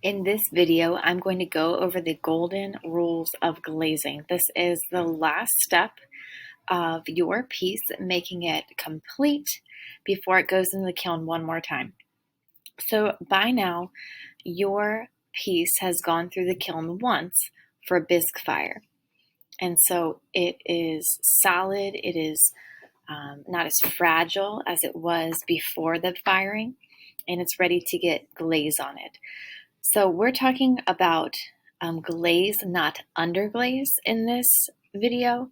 In this video, I'm going to go over the golden rules of glazing. This is the last step of your piece, making it complete before it goes into the kiln one more time. So by now, your piece has gone through the kiln once for a bisque fire. And so it is solid, it is not as fragile as it was before the firing, and it's ready to get glaze on it. So we're talking about glaze, not underglaze in this video.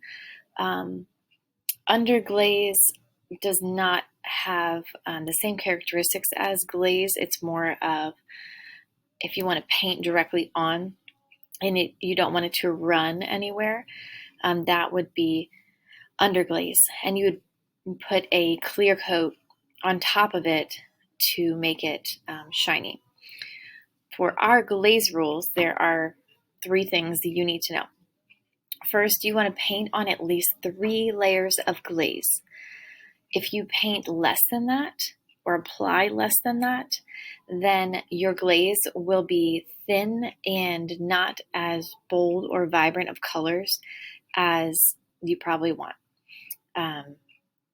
Underglaze does not have the same characteristics as glaze. It's more of if you want to paint directly on and you don't want it to run anywhere, that would be underglaze. And you would put a clear coat on top of it to make it shiny. For our glaze rules, there are 3 things that you need to know. First, you want to paint on at least 3 layers of glaze. If you paint less than that or apply less than that, then your glaze will be thin and not as bold or vibrant of colors as you probably want.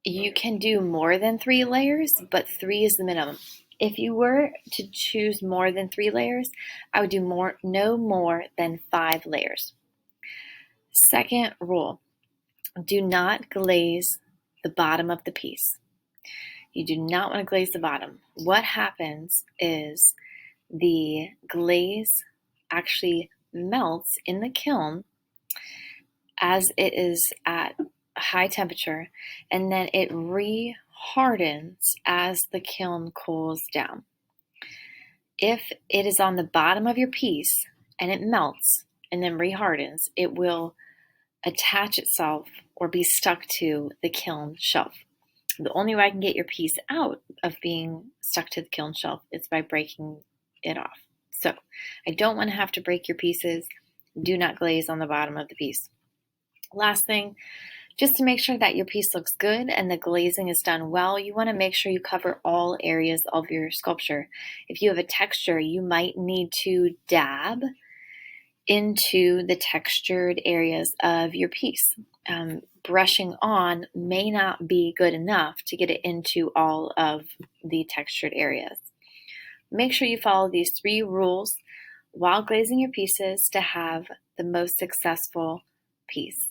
You can do more than 3 layers, but 3 is the minimum. If you were to choose more than 3 layers, I would do no more than 5 layers. Second rule, do not glaze the bottom of the piece. You do not want to glaze the bottom. What happens is the glaze actually melts in the kiln as it is at a high temperature, and then it re-hardens as the kiln cools down. If it is on the bottom of your piece and it melts and then re-hardens, it will attach itself or be stuck to the kiln shelf. The only way I can get your piece out of being stuck to the kiln shelf is by breaking it off. So I don't want to have to break your pieces. Do not glaze on the bottom of the piece. Last thing, just to make sure that your piece looks good and the glazing is done well, you want to make sure you cover all areas of your sculpture. If you have a texture, you might need to dab into the textured areas of your piece. Brushing on may not be good enough to get it into all of the textured areas. Make sure you follow these 3 rules while glazing your pieces to have the most successful piece.